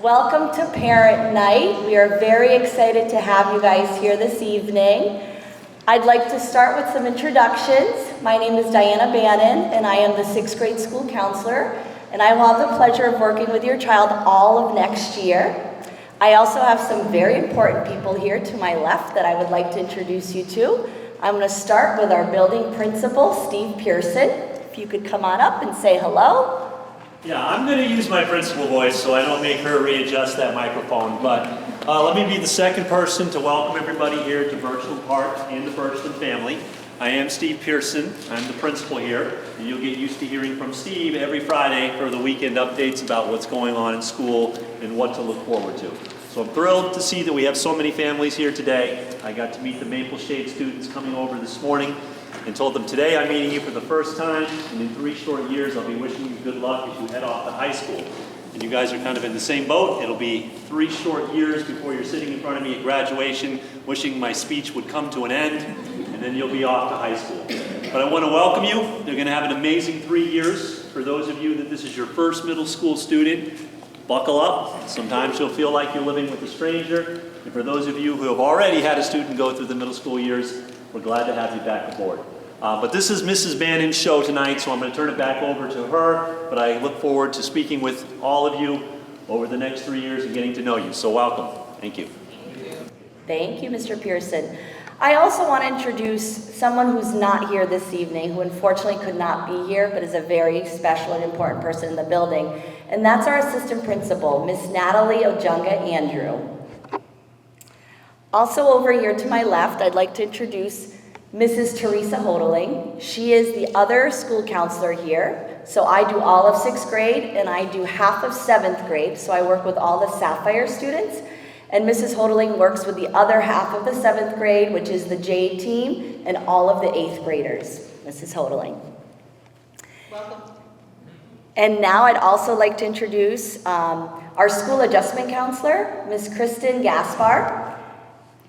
Welcome to Parent Night. We are very excited to have you guys here this evening. I'd like to start with some introductions. My name is Diana Bannon, and I am the 6th grade school counselor, and I will have the pleasure of working with your child all of next year. I also have some very important people here to my left that I would like to introduce you to. I'm going to start with our building principal, Steve Pearson. If you could come on up and say hello. Yeah, I'm going to use my principal voice so I don't make her readjust that microphone, but let me be the second person to welcome everybody here to Birchland Park and the Birchland family. I am Steve Pearson. I'm the principal here, and you'll get used to hearing from Steve every Friday for the weekend updates about what's going on in school and what to look forward to. So I'm thrilled to see that we have so many families here today. I got to meet the Maple Shade students coming over this morning and told them today I'm meeting you for the first time, and in 3 short years I'll be wishing you good luck as you head off to high school. And you guys are kind of in the same boat. It'll be 3 short years before you're sitting in front of me at graduation wishing my speech would come to an end, and then you'll be off to high school. But I want to welcome you. You're going to have an amazing 3 years. For those of you that this is your first middle school student, buckle up. Sometimes you'll feel like you're living with a stranger. And for those of you who have already had a student go through the middle school years, we're glad to have you back aboard. But this is Mrs. Bannon's show tonight, so I'm going to turn it back over to her. But I look forward to speaking with all of you over the next 3 years and getting to know you. So welcome. Thank you. Thank you, Mr. Pearson. I also want to introduce someone who's not here this evening, who unfortunately could not be here, but is a very special and important person in the building. And that's our assistant principal, Miss Natalie Ojunga Andrew. Also over here to my left, I'd like to introduce Mrs. Teresa Hodeling. She is the other school counselor here. So I do all of 6th grade and I do half of 7th grade. So I work with all the Sapphire students. And Mrs. Hodeling works with the other half of the 7th grade, which is the Jade team, and all of the 8th graders. Mrs. Hodeling. Welcome. And now I'd also like to introduce our school adjustment counselor, Ms. Kristen Gaspar.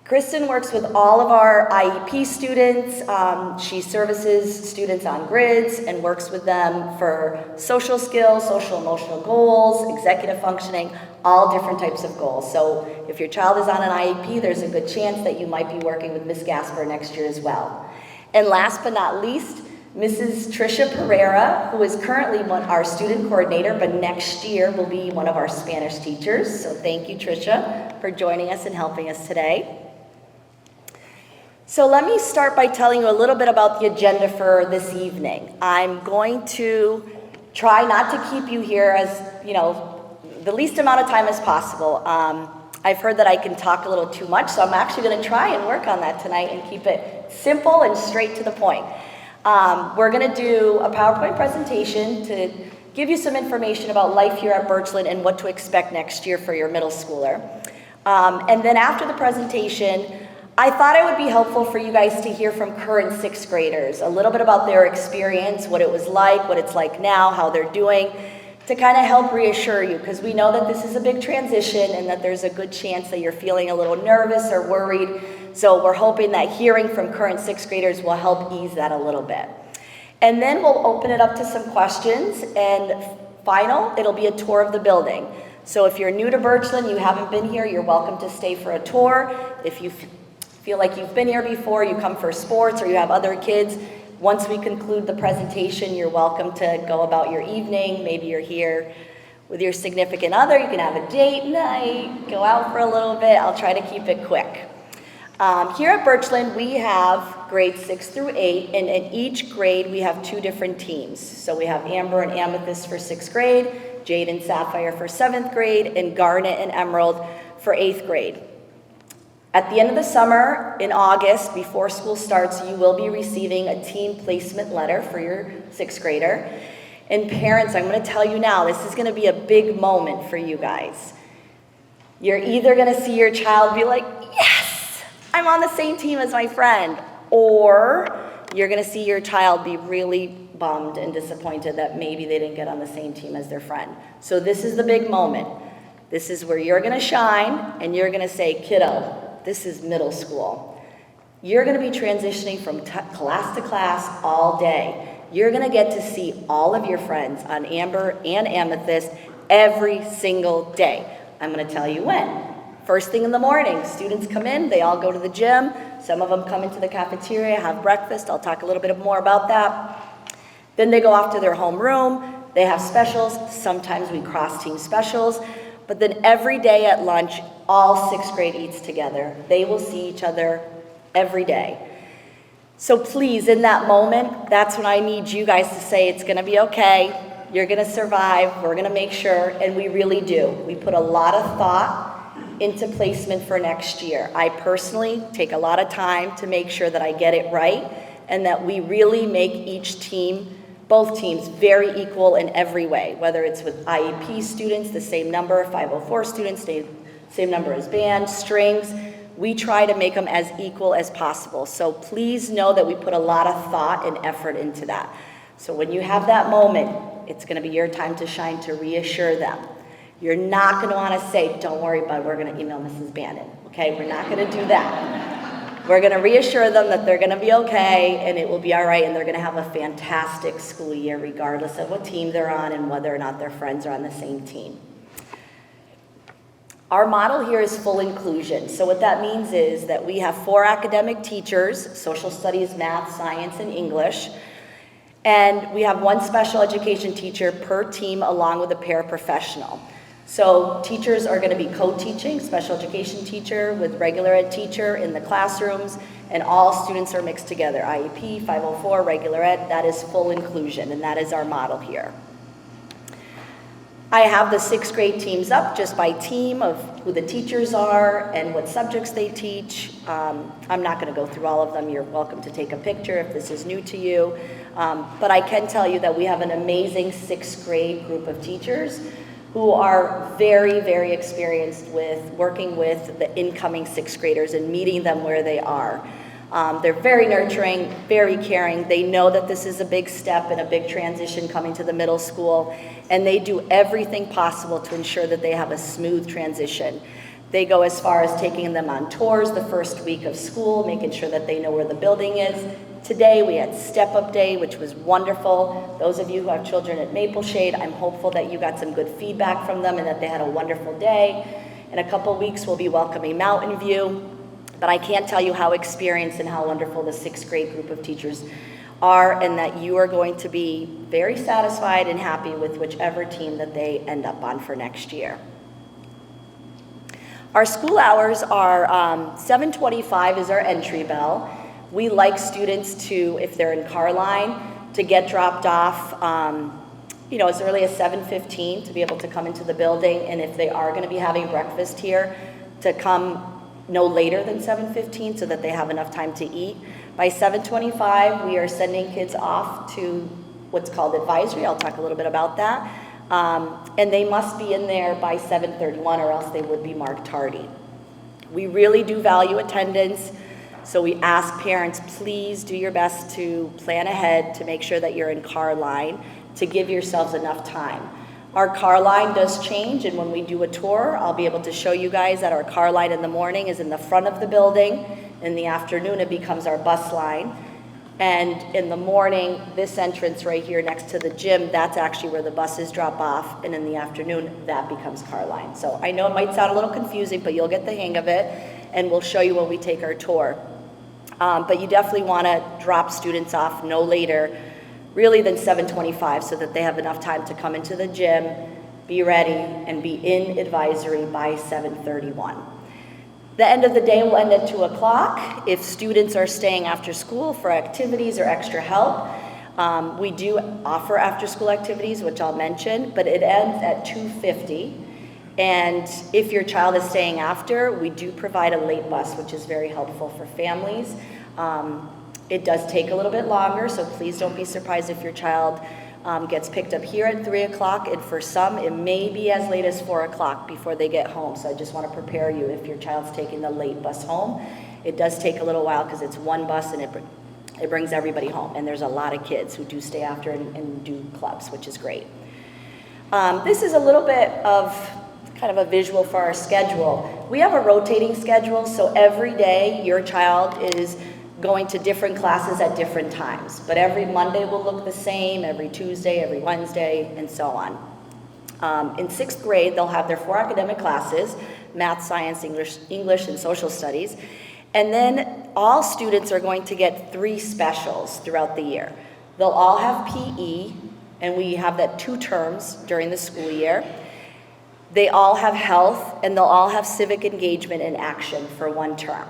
Kristen works with all of our IEP students. She services students on grids and works with them for social skills, social emotional goals, executive functioning, all different types of goals. So if your child is on an IEP, there's a good chance that you might be working with Ms. Gaspar next year as well. And last but not least, Mrs. Tricia Pereira, who is currently our student coordinator, but next year will be one of our Spanish teachers. So thank you, Tricia, for joining us and helping us today. So let me start by telling you a little bit about the agenda for this evening. I'm going to try not to keep you here as, the least amount of time as possible. I've heard that I can talk a little too much, so I'm actually going to try and work on that tonight and keep it simple and straight to the point. We're going to do a PowerPoint presentation to give you some information about life here at Birchland and what to expect next year for your middle schooler. And then after the presentation, I thought it would be helpful for you guys to hear from current 6th graders, a little bit about their experience, what it was like, what it's like now, how they're doing, to kind of help reassure you, because we know that this is a big transition and that there's a good chance that you're feeling a little nervous or worried. So we're hoping that hearing from current 6th graders will help ease that a little bit. And then we'll open it up to some questions, and final, it'll be a tour of the building. So if you're new to Birchland, you haven't been here, you're welcome to stay for a tour. If you feel like you've been here before, you come for sports, or you have other kids, once we conclude the presentation, you're welcome to go about your evening. Maybe you're here with your significant other. You can have a date night, go out for a little bit. I'll try to keep it quick. Here at Birchland, we have grades 6 through 8, and in each grade, we have 2 different teams. So we have Amber and Amethyst for 6th grade, Jade and Sapphire for 7th grade, and Garnet and Emerald for 8th grade. At the end of the summer, in August, before school starts, you will be receiving a team placement letter for your 6th grader. And parents, I'm going to tell you now, this is going to be a big moment for you guys. You're either going to see your child be like, yes, I'm on the same team as my friend, or you're going to see your child be really bummed and disappointed that maybe they didn't get on the same team as their friend. So this is the big moment. This is where you're going to shine, and you're going to say, kiddo, this is middle school. You're going to be transitioning from class to class all day. You're going to get to see all of your friends on Amber and Amethyst every single day. I'm going to tell you when. First thing in the morning, students come in, they all go to the gym. Some of them come into the cafeteria, have breakfast. I'll talk a little bit more about that. Then they go off to their homeroom. They have specials. Sometimes we cross-team specials. But then every day at lunch, all sixth grade eats together. They will see each other every day. So please, in that moment, that's when I need you guys to say, it's going to be okay. You're going to survive. We're going to make sure. And we really do. We put a lot of thought into placement for next year. I personally take a lot of time to make sure that I get it right and that we really make each team, both teams, very equal in every way, whether it's with IEP students, the same number, 504 students, same number as band, strings. We try to make them as equal as possible. So please know that we put a lot of thought and effort into that. So when you have that moment, it's going to be your time to shine, to reassure them. You're not going to want to say, don't worry, bud, we're going to email Mrs. Bannon. Okay, we're not going to do that. We're going to reassure them that they're going to be okay and it will be all right and they're going to have a fantastic school year regardless of what team they're on and whether or not their friends are on the same team. Our model here is full inclusion. So what that means is that we have 4 academic teachers, social studies, math, science, and English. And we have 1 special education teacher per team along with a paraprofessional. So teachers are going to be co-teaching, special education teacher with regular ed teacher in the classrooms, and all students are mixed together, IEP, 504, regular ed. That is full inclusion, and that is our model here. I have the 6th grade teams up just by team of who the teachers are and what subjects they teach. I'm not going to go through all of them. You're welcome to take a picture if this is new to you. But I can tell you that we have an amazing 6th grade group of teachers who are very, very experienced with working with the incoming 6th graders and meeting them where they are. They're very nurturing, very caring. They know that this is a big step and a big transition coming to the middle school, and they do everything possible to ensure that they have a smooth transition. They go as far as taking them on tours the first week of school, making sure that they know where the building is. Today we had step-up day, which was wonderful. Those of you who have children at Maple Shade, I'm hopeful that you got some good feedback from them and that they had a wonderful day. In a couple weeks, we'll be welcoming Mountain View. But I can't tell you how experienced and how wonderful the 6th grade group of teachers are, and that you are going to be very satisfied and happy with whichever team that they end up on for next year. Our school hours are 7:25 is our entry bell. We like students to, if they're in car line, to get dropped off as early as 7:15 to be able to come into the building, and if they are going to be having breakfast here, to come no later than 7:15 so that they have enough time to eat. By 7:25, we are sending kids off to what's called advisory. I'll talk a little bit about that. And they must be in there by 7:31 or else they would be marked tardy. We really do value attendance, so we ask parents, please do your best to plan ahead to make sure that you're in car line, to give yourselves enough time. Our car line does change, and when we do a tour, I'll be able to show you guys that our car line in the morning is in the front of the building. In the afternoon, it becomes our bus line. And in the morning, this entrance right here next to the gym, that's actually where the buses drop off. And in the afternoon, that becomes car line. So I know it might sound a little confusing, but you'll get the hang of it, and we'll show you when we take our tour. But you definitely want to drop students off no later really than 7:25 so that they have enough time to come into the gym, be ready, and be in advisory by 7:31. The end of the day will end at 2 o'clock. If students are staying after school for activities or extra help, we do offer after school activities, which I'll mention, but it ends at 2:50. And if your child is staying after, we do provide a late bus, which is very helpful for families. It does take a little bit longer, so please don't be surprised if your child gets picked up here at 3 o'clock, and for some, it may be as late as 4 o'clock before they get home. So I just want to prepare you if your child's taking the late bus home. It does take a little while because it's one bus and it brings everybody home, and there's a lot of kids who do stay after and do clubs, which is great. This is a little bit of kind of a visual for our schedule. We have a rotating schedule, so every day your child is going to different classes at different times. But every Monday will look the same, every Tuesday, every Wednesday, and so on. In 6th grade, they'll have their 4 academic classes, math, science, English, and social studies. And then all students are going to get 3 specials throughout the year. They'll all have PE, and we have that 2 terms during the school year. They all have health, and they'll all have civic engagement and action for 1 term.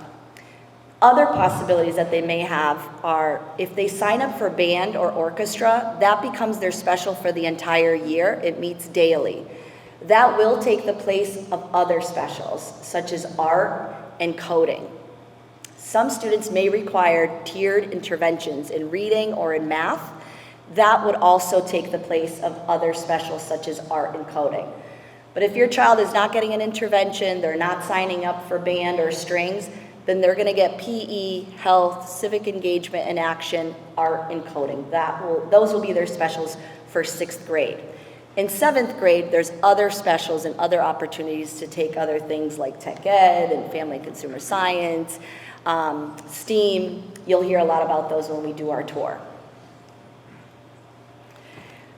Other possibilities that they may have are if they sign up for band or orchestra, that becomes their special for the entire year. It meets daily. That will take the place of other specials, such as art and coding. Some students may require tiered interventions in reading or in math. That would also take the place of other specials, such as art and coding. But if your child is not getting an intervention, they're not signing up for band or strings, then they're going to get PE, health, civic engagement and action, art, and coding. Those will be their specials for 6th grade. In 7th grade, there's other specials and other opportunities to take other things like tech ed and family and consumer science, STEAM. You'll hear a lot about those when we do our tour.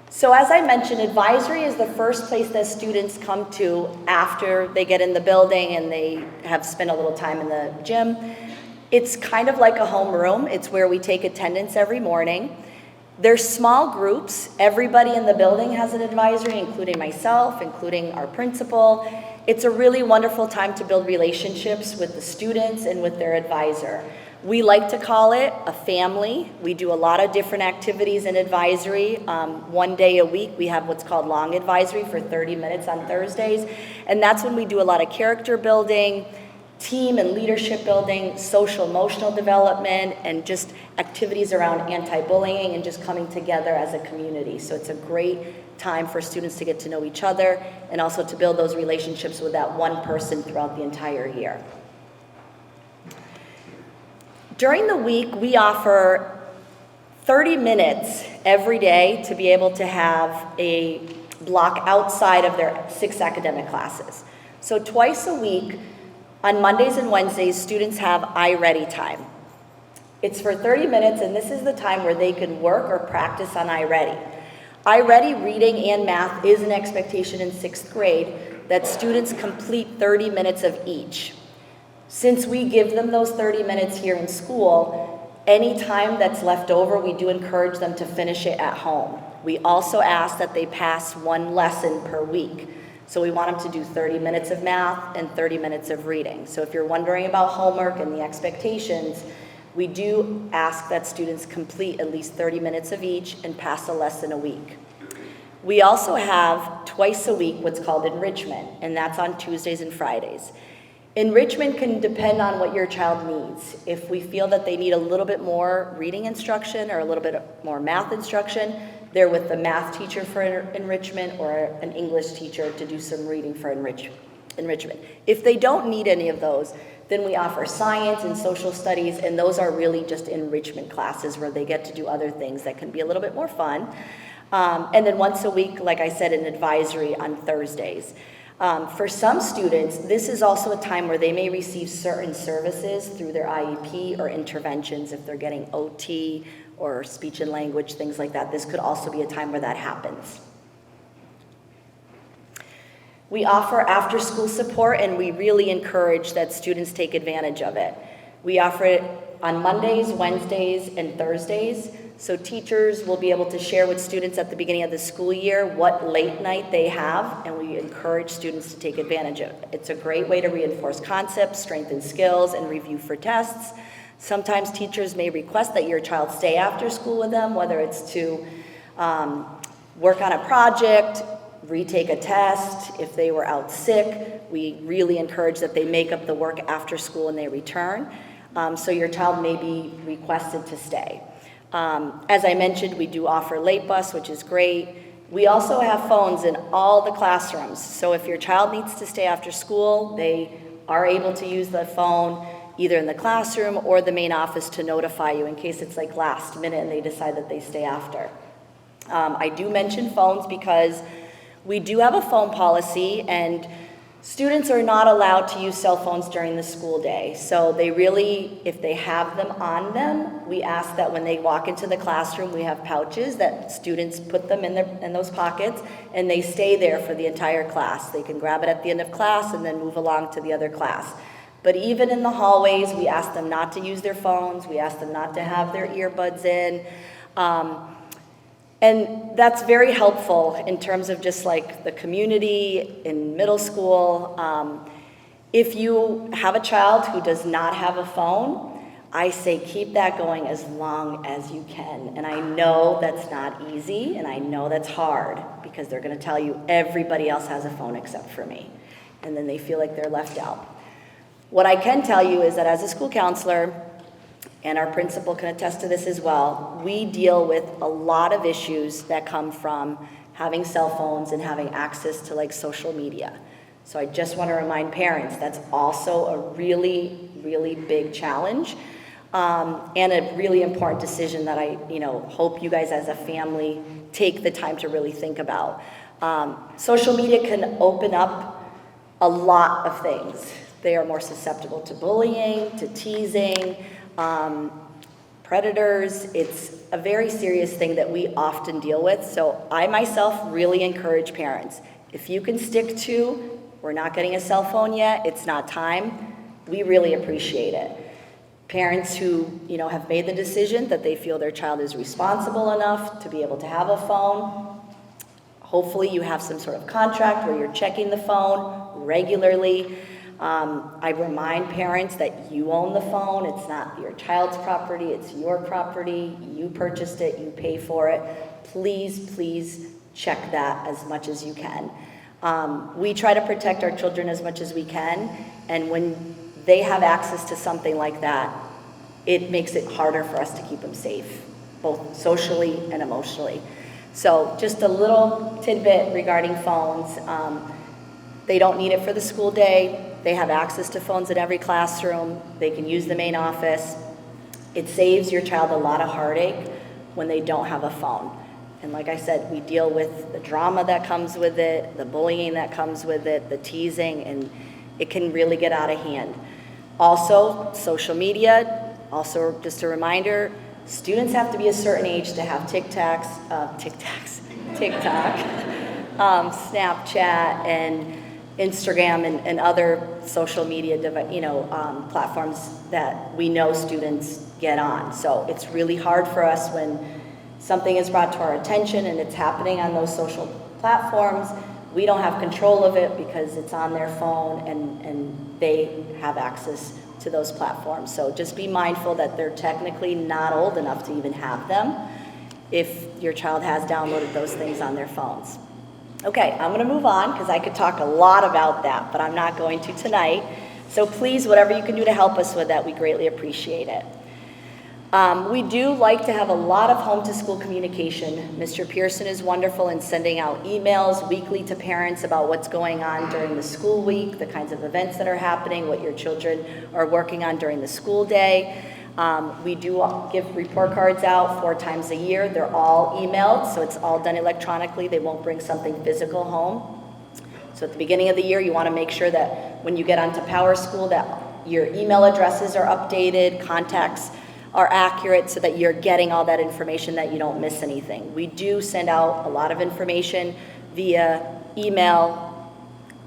So as I mentioned, advisory is the first place that students come to after they get in the building and they have spent a little time in the gym. It's kind of like a homeroom. It's where we take attendance every morning. There's small groups. Everybody in the building has an advisory, including myself, including our principal. It's a really wonderful time to build relationships with the students and with their advisor. We like to call it a family. We do a lot of different activities in advisory. 1 day a week, we have what's called long advisory for 30 minutes on Thursdays. And that's when we do a lot of character building, team and leadership building, social emotional development, and just activities around anti-bullying and just coming together as a community. So it's a great time for students to get to know each other and also to build those relationships with that one person throughout the entire year. During the week, we offer 30 minutes every day to be able to have a block outside of their 6 academic classes. So twice a week, on Mondays and Wednesdays, students have iReady time. It's for 30 minutes, and this is the time where they can work or practice on iReady. iReady reading and math is an expectation in 6th grade that students complete 30 minutes of each. Since we give them those 30 minutes here in school, any time that's left over, we do encourage them to finish it at home. We also ask that they pass 1 lesson per week. So we want them to do 30 minutes of math and 30 minutes of reading. So if you're wondering about homework and the expectations, we do ask that students complete at least 30 minutes of each and pass a lesson a week. We also have twice a week what's called enrichment, and that's on Tuesdays and Fridays. Enrichment can depend on what your child needs. If we feel that they need a little bit more reading instruction or a little bit more math instruction, they're with the math teacher for enrichment or an English teacher to do some reading for enrichment. If they don't need any of those, then we offer science and social studies, and those are really just enrichment classes where they get to do other things that can be a little bit more fun. And then once a week, like I said, an advisory on Thursdays. For some students, this is also a time where they may receive certain services through their IEP or interventions if they're getting OT or speech and language, things like that. This could also be a time where that happens. We offer after-school support, and we really encourage that students take advantage of it. We offer it on Mondays, Wednesdays, and Thursdays. So teachers will be able to share with students at the beginning of the school year what late night they have, and we encourage students to take advantage of it. It's a great way to reinforce concepts, strengthen skills, and review for tests. Sometimes teachers may request that your child stay after school with them, whether it's to work on a project, retake a test. If they were out sick, we really encourage that they make up the work after school and they return. So your child may be requested to stay. As I mentioned, we do offer late bus, which is great. We also have phones in all the classrooms. So if your child needs to stay after school, they are able to use the phone either in the classroom or the main office to notify you in case it's like last minute and they decide that they stay after. I do mention phones because we do have a phone policy, and Students are not allowed to use cell phones during the school day. So they really, if they have them on them, we ask that when they walk into the classroom, we have pouches that students put them in those pockets, and they stay there for the entire class. They can grab it at the end of class and then move along to the other class. But even in the hallways, we ask them not to use their phones. We ask them not to have their earbuds in. And that's very helpful in terms of just like the community in middle school. If you have a child who does not have a phone, I say keep that going as long as you can. And I know that's not easy, and I know that's hard, because they're gonna tell you everybody else has a phone except for me. And then they feel like they're left out. What I can tell you is that as a school counselor, and our principal can attest to this as well, we deal with a lot of issues that come from having cell phones and having access to like social media. So I just want to remind parents, that's also a really, really big challenge, and a really important decision that I hope you guys as a family take the time to really think about. Social media can open up a lot of things. They are more susceptible to bullying, to teasing, predators. It's a very serious thing that we often deal with. So I myself really encourage parents, if you can stick to, we're not getting a cell phone yet, it's not time, we really appreciate it. Parents who have made the decision that they feel their child is responsible enough to be able to have a phone, hopefully you have some sort of contract where you're checking the phone regularly. I remind parents that you own the phone. It's not your child's property, it's your property. You purchased it, you pay for it. Please, please check that as much as you can. We try to protect our children as much as we can, and when they have access to something like that, it makes it harder for us to keep them safe, both socially and emotionally. So just a little tidbit regarding phones. They don't need it for the school day. They have access to phones in every classroom. They can use the main office. It saves your child a lot of heartache when they don't have a phone. And like I said, we deal with the drama that comes with it, the bullying that comes with it, the teasing, and it can really get out of hand. Also, social media, also just a reminder, students have to be a certain age to have TikTok, Snapchat, and Instagram, and other social media platforms that we know students get on. So it's really hard for us when something is brought to our attention and it's happening on those social platforms. We don't have control of it because it's on their phone, and they have access to those platforms. So just be mindful that they're technically not old enough to even have them if your child has downloaded those things on their phones. Okay, I'm gonna move on because I could talk a lot about that, but I'm not going to tonight. So please, whatever you can do to help us with that, we greatly appreciate it. We do like to have a lot of home-to-school communication. Mr. Pearson is wonderful in sending out emails weekly to parents about what's going on during the school week, the kinds of events that are happening, what your children are working on during the school day. We do give report cards out 4 times a year. They're all emailed, so it's all done electronically. They won't bring something physical home. So at the beginning of the year, you want to make sure that when you get onto Power School that your email addresses are updated, contacts are accurate, so that you're getting all that information, that you don't miss anything. We do send out a lot of information via email.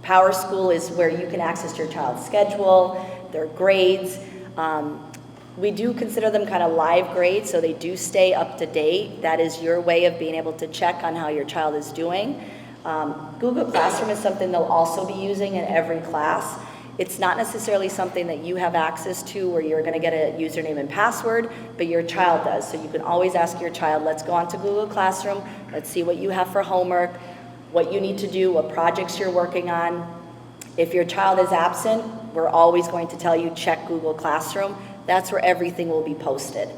Power School is where you can access your child's schedule, their grades. We do consider them kind of live grades, so they do stay up to date. That is your way of being able to check on how your child is doing. Google Classroom is something they'll also be using in every class. It's not necessarily something that you have access to where you're gonna get a username and password, but your child does. So you can always ask your child, let's go onto Google Classroom, let's see what you have for homework, what you need to do, what projects you're working on. If your child is absent, we're always going to tell you, check Google Classroom. That's where everything will be posted.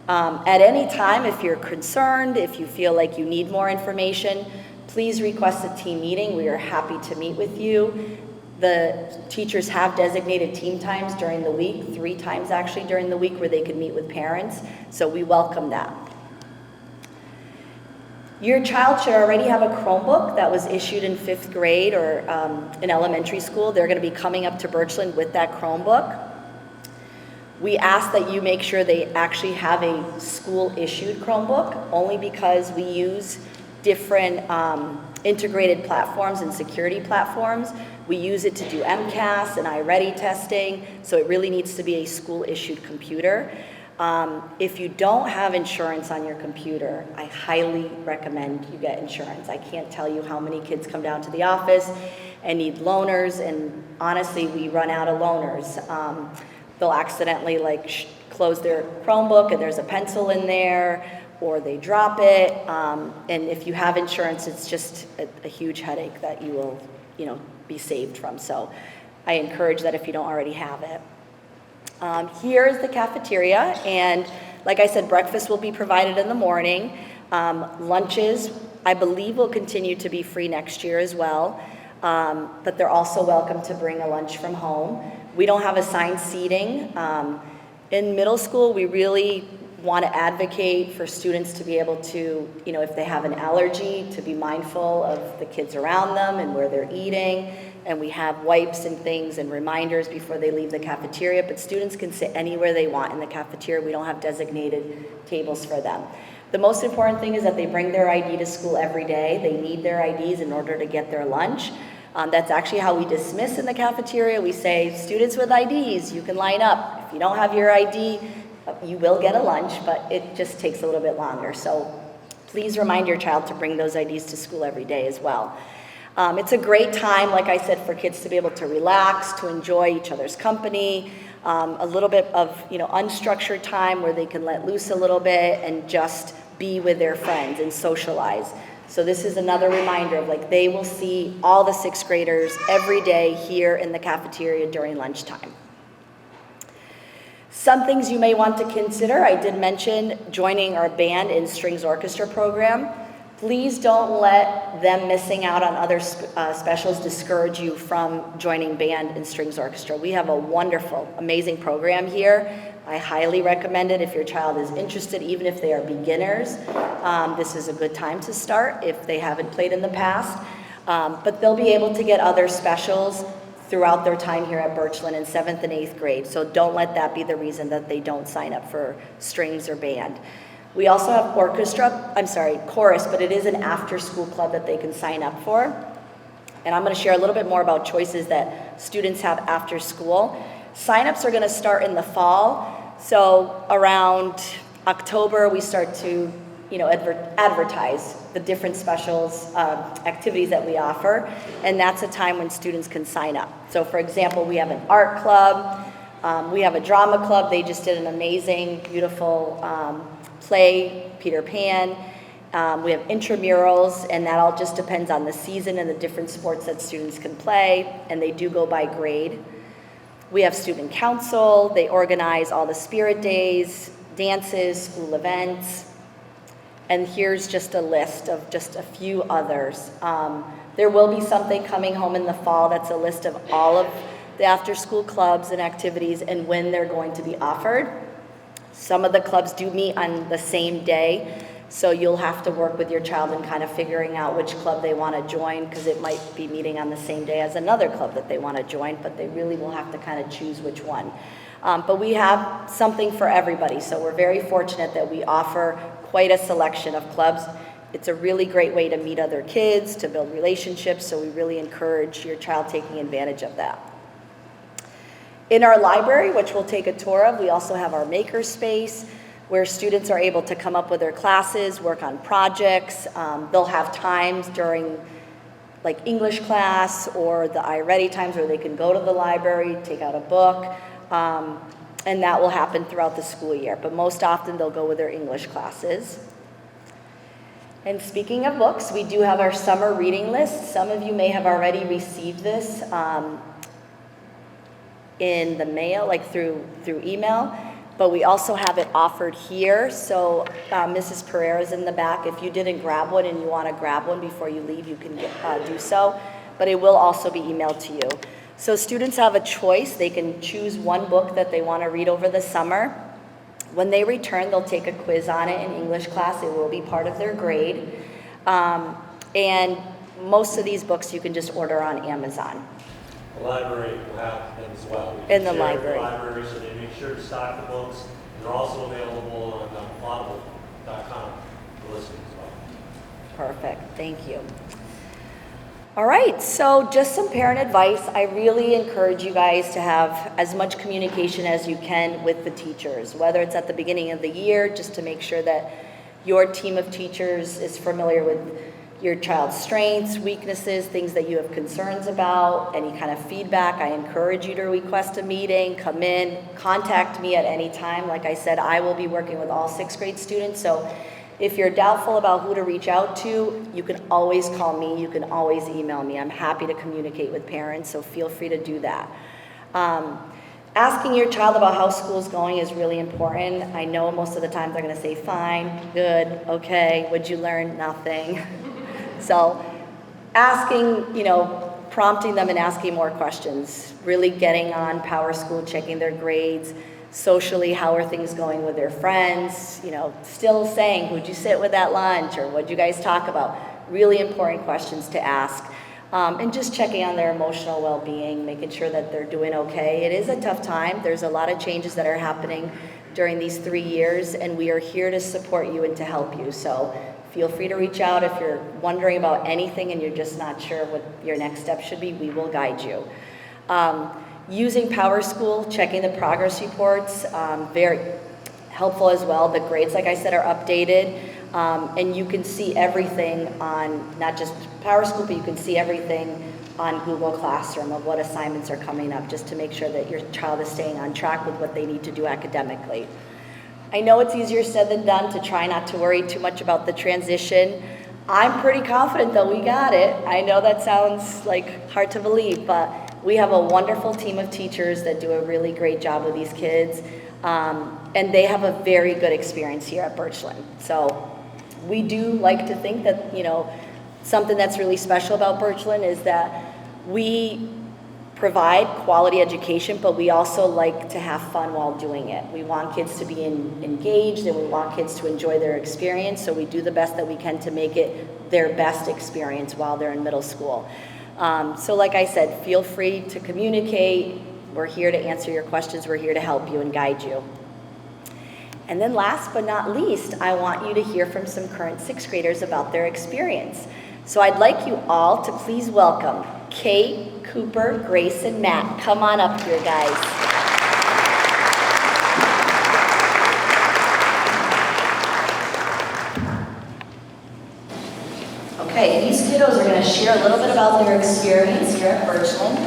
At any time, if you're concerned, if you feel like you need more information, please request a team meeting. We are happy to meet with you. The teachers have designated team times during the week, 3 times actually during the week, where they can meet with parents. So we welcome that. Your child should already have a Chromebook that was issued in 5th grade or in elementary school. They're going to be coming up to Birchland with that Chromebook. We ask that you make sure they actually have a school-issued Chromebook, only because we use different integrated platforms and security platforms. We use it to do MCAS and iReady testing, so it really needs to be a school-issued computer. If you don't have insurance on your computer, I highly recommend you get insurance. I can't tell you how many kids come down to the office and need loaners, and honestly, we run out of loaners. They'll accidentally close their Chromebook and there's a pencil in there, or they drop it. And if you have insurance, it's just a huge headache that you will, be saved from. So I encourage that if you don't already have it. Here is the cafeteria, and like I said, breakfast will be provided in the morning. Lunches, I believe, will continue to be free next year as well, but they're also welcome to bring a lunch from home. We don't have assigned seating. In middle school, we really want to advocate for students to be able to, if they have an allergy, to be mindful of the kids around them and where they're eating. And we have wipes and things and reminders before they leave the cafeteria, but students can sit anywhere they want in the cafeteria. We don't have designated tables for them. The most important thing is that they bring their ID to school every day. They need their IDs in order to get their lunch. That's actually how we dismiss in the cafeteria. We say, students with IDs, you can line up. If you don't have your ID, you will get a lunch, but it just takes a little bit longer. So please remind your child to bring those IDs to school every day as well. It's a great time, like I said, for kids to be able to relax, to enjoy each other's company, a little bit of unstructured time where they can let loose a little bit and just be with their friends and socialize. So this is another reminder of they will see all the 6th graders every day here in the cafeteria during lunchtime. Some things you may want to consider, I did mention joining our band and strings orchestra program. Please don't let them missing out on other specials discourage you from joining band and strings orchestra. We have a wonderful, amazing program here. I highly recommend it if your child is interested, even if they are beginners. This is a good time to start if they haven't played in the past. But they'll be able to get other specials throughout their time here at Birchland in 7th and 8th grade. So don't let that be the reason that they don't sign up for strings or band. We also have chorus, but it is an after-school club that they can sign up for. And I'm going to share a little bit more about choices that students have after school. Sign-ups are going to start in the fall. So around October, we start to advertise the different specials, activities that we offer. And that's a time when students can sign up. So for example, we have an art club. We have a drama club. They just did an amazing, beautiful play, Peter Pan. We have intramurals, and that all just depends on the season and the different sports that students can play, and they do go by grade. We have student council. They organize all the spirit days, dances, school events, and here's just a list of just a few others. There will be something coming home in the fall that's a list of all of the after-school clubs and activities and when they're going to be offered. Some of the clubs do meet on the same day, so you'll have to work with your child in kind of figuring out which club they want to join, because it might be meeting on the same day as another club that they want to join, but they really will have to kind of choose which one. But we have something for everybody, so we're very fortunate that we offer quite a selection of clubs. It's a really great way to meet other kids, to build relationships, so we really encourage your child taking advantage of that. In our library, which we'll take a tour of, we also have our maker space where students are able to come up with their classes, work on projects. They'll have times during English class or the iReady times where they can go to the library, take out a book, and that will happen throughout the school year. But most often they'll go with their English classes. And speaking of books, we do have our summer reading list. Some of you may have already received this in the mail, through email, but we also have it offered here. So Mrs. Pereira's in the back. If you didn't grab one and you want to grab one before you leave, you can do so, but it will also be emailed to you. So students have a choice. They can choose one book that they want to read over the summer. When they return, they'll take a quiz on it in English class. It will be part of their grade. And most of these books you can just order on Amazon. The library will have them as well. In the library. Library, so they make sure to stock the books. And they're also available on audible.com for listening as well. Perfect, thank you. All right, so just some parent advice. I really encourage you guys to have as much communication as you can with the teachers, whether it's at the beginning of the year, just to make sure that your team of teachers is familiar with your child's strengths, weaknesses, things that you have concerns about, any kind of feedback. I encourage you to request a meeting, come in, contact me at any time. Like I said, I will be working with all 6th grade students, so if you're doubtful about who to reach out to, you can always call me, you can always email me. I'm happy to communicate with parents, so feel free to do that. Asking your child about how school's going is really important. I know most of the time they're gonna say, fine, good, okay, what'd you learn? Nothing. So asking, prompting them and asking more questions, really getting on Power School, checking their grades, socially, how are things going with their friends, still saying, who'd you sit with at lunch, or what'd you guys talk about? Really important questions to ask. And just checking on their emotional well-being, making sure that they're doing okay. It is a tough time. There's a lot of changes that are happening during these 3 years, and we are here to support you and to help you. So feel free to reach out if you're wondering about anything and you're just not sure what your next step should be. We will guide you. Using Power School, checking the progress reports, very helpful as well. The grades, like I said, are updated, and you can see everything on not just Power School, but you can see everything on Google Classroom of what assignments are coming up, just to make sure that your child is staying on track with what they need to do academically. I know it's easier said than done to try not to worry too much about the transition. I'm pretty confident that we got it. I know that sounds like hard to believe, but we have a wonderful team of teachers that do a really great job with these kids, and they have a very good experience here at Birchland. So we do like to think that, something that's really special about Birchland is that we provide quality education, but we also like to have fun while doing it. We want kids to be engaged, and we want kids to enjoy their experience, so we do the best that we can to make it their best experience while they're in middle school. So like I said, feel free to communicate. We're here to answer your questions. We're here to help you and guide you. And then last but not least, I want you to hear from some current 6th graders about their experience. So I'd like you all to please welcome Kate, Cooper, Grace, and Matt. Come on up here, guys. Okay, these kiddos are going to share a little bit about their experience here at Birchland.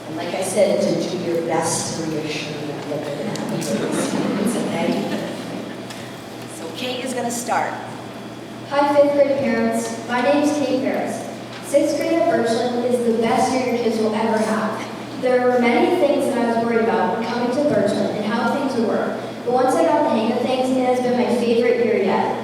And like I said, to do your best to reassure them that they're going to have a good experience, okay? So Kate is going to start. Hi, 5th grade parents. My name is Kate Harris. 6th grade at Birchland is the best year your kids will ever have. There were many things that I was worried about when coming to Birchland and how things would work, but once I got the hang of things, it has been my favorite year yet.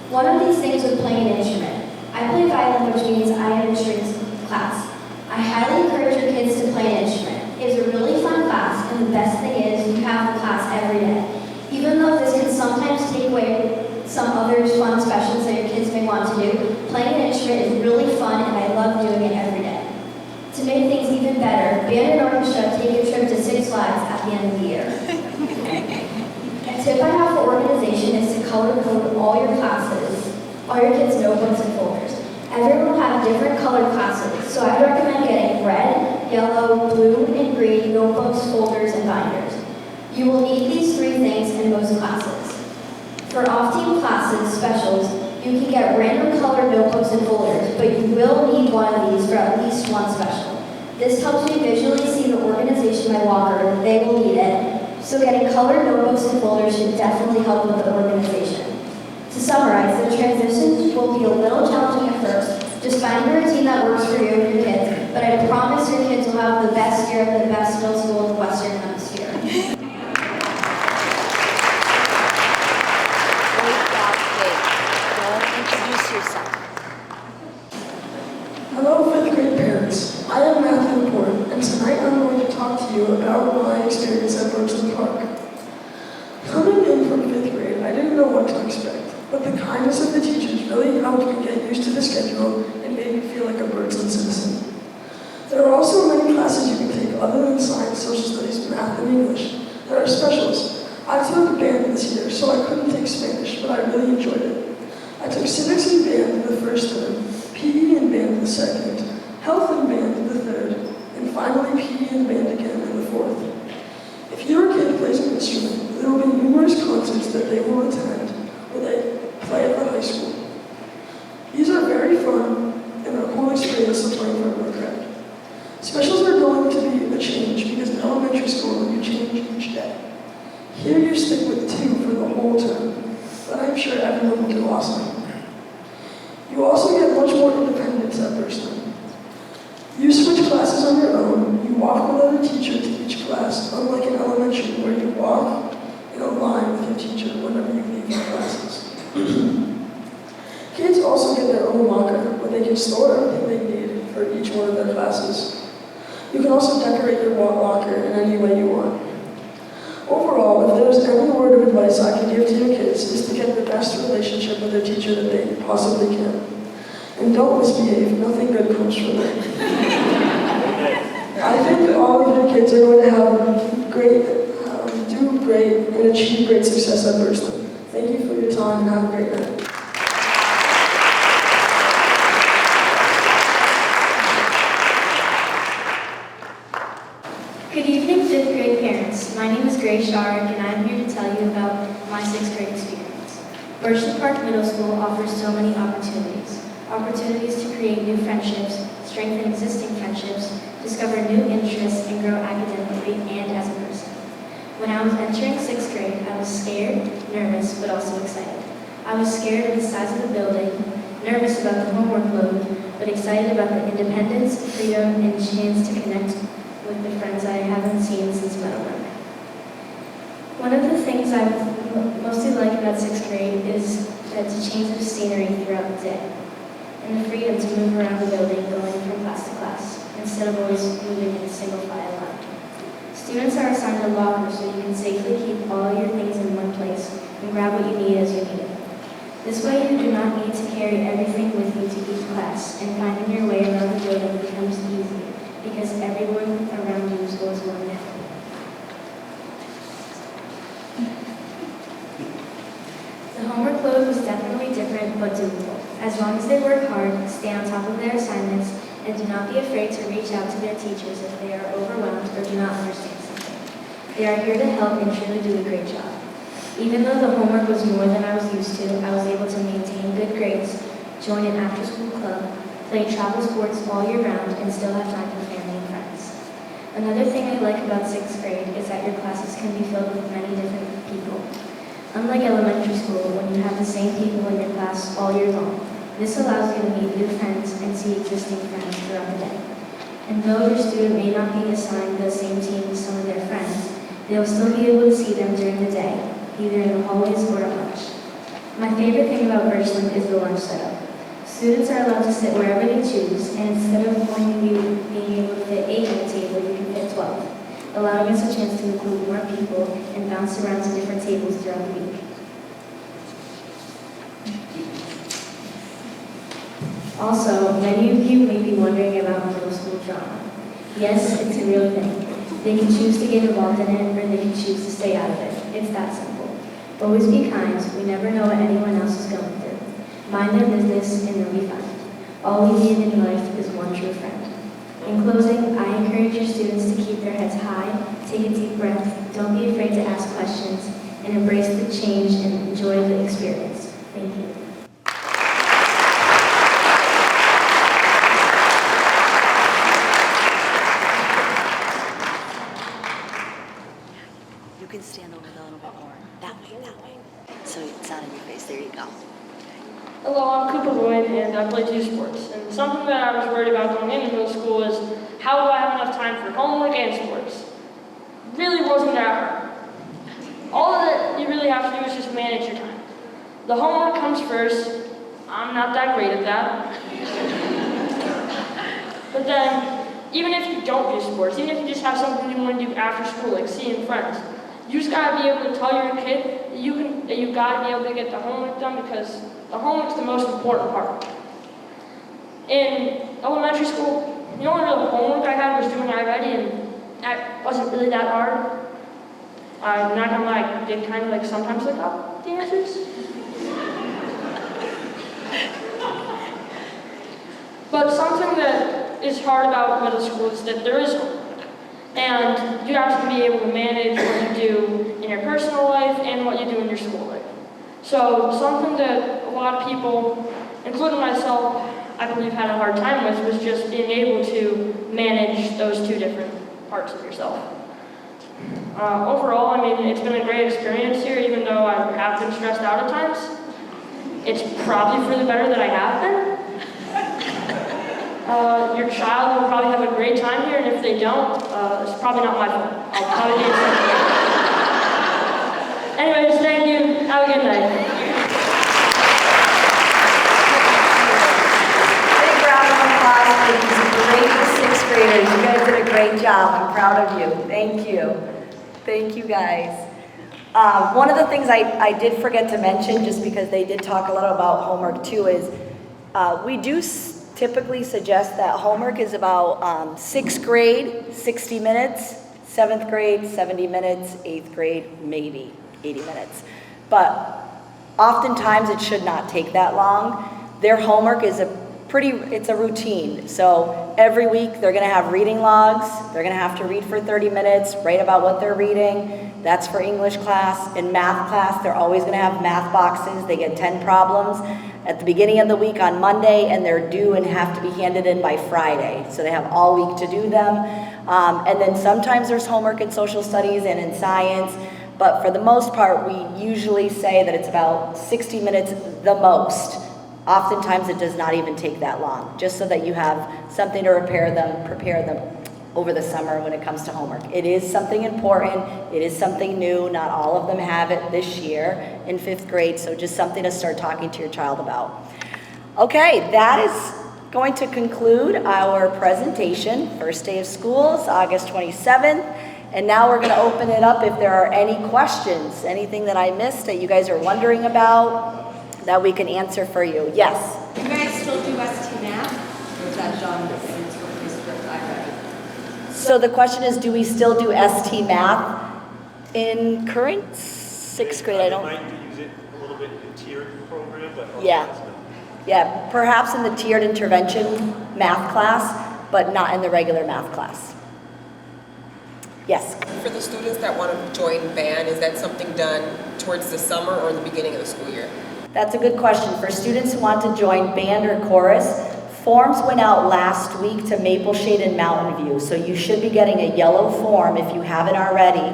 One of these things was playing an instrument. I play violin, which means I am in strings class. I highly encourage your kids to play an instrument. It is a really fun class, and the best thing is you have the class every day. Even though this can sometimes take away some other fun specials that your kids may want to do, playing an instrument is really fun, and I love doing it every day. To make things even better, band and orchestra take a trip to Six Flags at the end of the year. A tip I have for organization is to color code all your classes, all your kids' notebooks and folders. Everyone will have different colored classes, so I recommend getting red, yellow, blue, and green notebooks, folders, and binders. You will need these 3 things in most classes. For off-team classes, specials, you can get random colored notebooks and folders, but you will need one of these for at least one special. This helps you visually see the organization by locker. They will need it. So getting colored notebooks and folders should definitely help with the organization. To summarize, the transitions will be a little challenging at first. Just find a routine that works for you and your kids, but I promise your kids will have the best year of the best middle school in the Western Hemisphere. Great job, Kate. Go introduce yourself. Hello, 5th grade parents. I am Matthew Laporte, and tonight I'm going to talk to you about my experience at Birchland Park. Coming in from 5th grade, I didn't know what to expect, but the kindness of the teachers really helped me get used to the schedule and made me feel like a Birchland citizen. There are also many classes you can take other than science, social studies, math, and English. There are specials. I took band this year, so I couldn't take Spanish, but I really enjoyed it. I took civics and band in the first term, PE and band in the second, health and band in the third, and finally PE and band again in the fourth. If your kid plays an instrument, there will be numerous concerts that they will attend where they play at the high school. These are very fun and a cool experience of playing for a woodcraft. Specials are going to be a change because in elementary school you change each day. Here you stick with 2 for the whole term, but I'm sure everyone will do awesome. You also get much more independence at Birchland. You switch classes on your own, you walk without a teacher to each class, unlike in elementary where you walk in a line with your teacher whenever you leave your classes. Kids also get their own locker where they can store everything they need for each one of their classes. You can also decorate your locker in any way you want. Overall, if there's any word of advice I can give to your kids, is to get the best relationship with their teacher that they possibly can. And don't misbehave, nothing good comes from it. I think all of your kids are going to have do great and achieve great success at Birchland. Thank you for your time and have a great night. Good evening, 5th grade parents. My name is Grace Shark, and I'm here to tell you about my 6th grade experience. Birchland Park Middle School offers so many opportunities. Opportunities to create new friendships, strengthen existing friendships, discover new interests, and grow academically and as a person. When I was entering 6th grade, I was scared, nervous, but also excited. I was scared of the size of the building, nervous about the homework load, but excited about the independence, freedom, and chance to connect with the friends I haven't seen since Meadowbrook. One of the things I mostly like about 6th grade is that it's a change of scenery throughout the day, and the freedom to move around the building going from class to class, instead of always moving in a single file line. Students are assigned a locker so you can safely keep all your things in one place and grab what you need as you need it. This way you do not need to carry everything with you to each class, and finding your way around the building becomes easy because everyone around you goes one now. The homework load was definitely different but doable. As long as they work hard, stay on top of their assignments, and do not be afraid to reach out to their teachers if they are overwhelmed or do not understand something. They are here to help and truly do a great job. Even though the homework was more than I was used to, I was able to maintain good grades, join an after-school club, play travel sports all year round, and still have time for family and friends. Another thing I like about 6th grade is that your classes can be filled with many different people. Unlike elementary school, when you have the same people in your class all year long, this allows you to meet new friends and see existing friends throughout the day. And though your student may not be assigned the same team as some of their friends, they will still be able to see them during the day, either in the hallways or at lunch. My favorite thing about Birchland is the lunch setup. Students are allowed to sit wherever they choose, and instead of only being able to fit 8 at a table, you can fit 12, allowing us a chance to include more people and bounce around to different tables throughout the week. Also, many of you may be wondering about middle school drama. Yes, it's a real thing. They can choose to get involved in it, or they can choose to stay out of it. It's that simple. Always be kind. We never know what anyone else is going through. Mind their business, and they'll be fine. All we need in life is one true friend. In closing, I encourage your students to keep their heads high, take a deep breath, don't be afraid to ask questions, and embrace the change and enjoy the experience. Thank you. You can stand over a little bit more. That way. So it's not in your face. There you go. Hello, I'm Cooper Boyd, and I play 2 sports. And something that I was worried about going into middle school is how do I have enough time for homework and sports? Really wasn't that hard. All that you really have to do is just manage your time. The homework comes first. I'm not that great at that. But then, even if you don't do sports, even if you just have something you want to do after school, like seeing friends, you just gotta be able to tell your kid that you gotta be able to get the homework done because the homework's the most important part. In elementary school, the only real homework I had was doing iReady, and that wasn't really that hard. I'm not gonna lie, I did kind of like sometimes look up the answers. But something that is hard about middle school is that there is homework. And you have to be able to manage what you do in your personal life and what you do in your school life. So something that a lot of people, including myself, I believe had a hard time with was just being able to manage those two different parts of yourself. Overall, I mean, it's been a great experience here, even though I have been stressed out at times. It's probably for the better that I have been. Your child will probably have a great time here, and if they don't, it's probably not my fault. I'll probably do something. Anyways, thank you. Have a good night. Big round of applause for these great sixth graders. You guys did a great job. I'm proud of you. Thank you. Thank you, guys. One of the things I did forget to mention, just because they did talk a little about homework too, is we do typically suggest that homework is about sixth grade, 60 minutes, seventh grade, 70 minutes, eighth grade, maybe 80 minutes. But oftentimes it should not take that long. Their homework is it's a routine. So every week they're gonna have reading logs. They're gonna have to read for 30 minutes, write about what they're reading. That's for English class. In math class, they're always gonna have math boxes. They get 10 problems at the beginning of the week on Monday, and they're due and have to be handed in by Friday. So they have all week to do them. And then sometimes there's homework in social studies and in science, but for the most part, we usually say that it's about 60 minutes the most. Oftentimes it does not even take that long, just so that you have something to prepare them over the summer when it comes to homework. It is something important, it is something new, not all of them have it this year in fifth grade, so just something to start talking to your child about. Okay, that is going to conclude our presentation, first day of schools, August 27th, and now we're gonna open it up if there are any questions, anything that I missed that you guys are wondering about, that we can answer for you. Yes? You guys still do ST math? Or is that done since for prescript iReady? So the question is, do we still do ST math in current sixth grade? I They don't. might use it a little bit in the tiered program, but Yeah. otherwise, no. Yeah, perhaps in the tiered intervention math class, but not in the regular math class. Yes. For the students that want to join band, is that something done towards the summer or the beginning of the school year? That's a good question. For students who want to join band or chorus, forms went out last week to Maple Shade and Mountain View. So you should be getting a yellow form if you haven't already,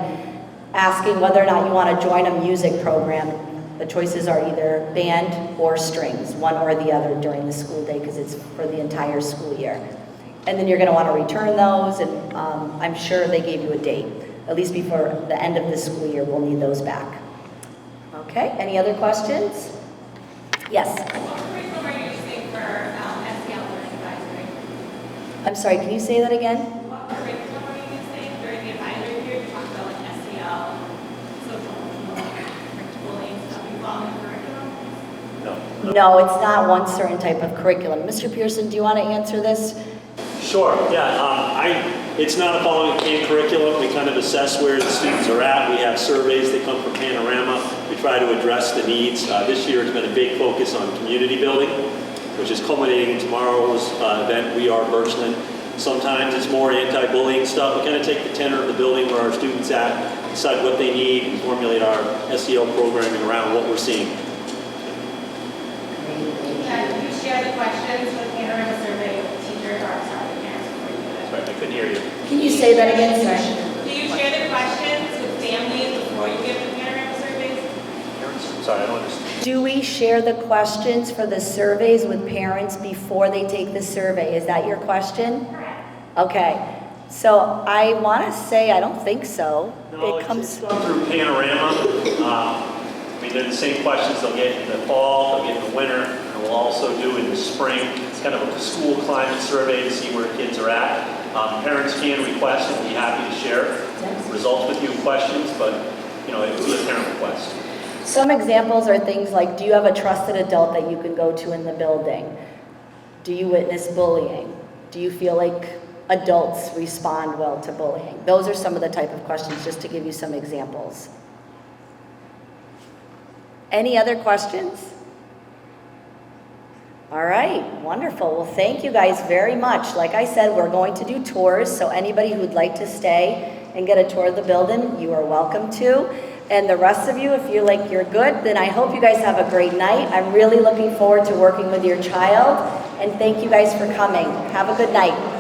asking whether or not you want to join a music program. The choices are either band or strings, one or the other during the school day because it's for the entire school year. And then you're going to want to return those, and I'm sure they gave you a date. At least before the end of the school year, we'll need those back. Okay, any other questions? Yes. What curriculum are you using for SEL Learning Advisory? I'm sorry, can you say that again? What curriculum are you using during the advisory period? You talked about like SEL, social bullying stuff. You follow the curriculum? No. No, it's not one certain type of curriculum. Mr. Pearson, do you want to answer this? Sure, yeah. It's not a following CAN curriculum. We kind of assess where the students are at. We have surveys that come from Panorama. We try to address the needs. This year has been a big focus on community building, which is culminating in tomorrow's event, We Are Birchland. Sometimes it's more anti-bullying stuff. We kind of take the tenor of the building where our students at, decide what they need, and formulate our SEL programming around what we're seeing. Can you share the questions with Panorama survey with teachers or sorry, parents before you do it? Sorry, I couldn't hear you. Can you say that again, sir? Do you share the questions with families before you give the Panorama surveys? Sorry, I don't understand. Do we share the questions for the surveys with parents before they take the survey? Is that your question? Correct. Okay. So I want to say I don't think so. No, it's done through Panorama. I mean, they're the same questions they'll get in the fall, they'll get in the winter, and we'll also do in the spring. It's kind of a school climate survey to see where kids are at. Parents can request and be happy to share results with you in questions, but you know, it would be a parent request. Some examples are things like, do you have a trusted adult that you can go to in the building? Do you witness bullying? Do you feel like adults respond well to bullying? Those are some of the type of questions, just to give you some examples. Any other questions? All right, wonderful. Well, thank you guys very much. Like I said, we're going to do tours, so anybody who'd like to stay and get a tour of the building, you are welcome to. And the rest of you, if you like you're good, then I hope you guys have a great night. I'm really looking forward to working with your child, and thank you guys for coming. Have a good night.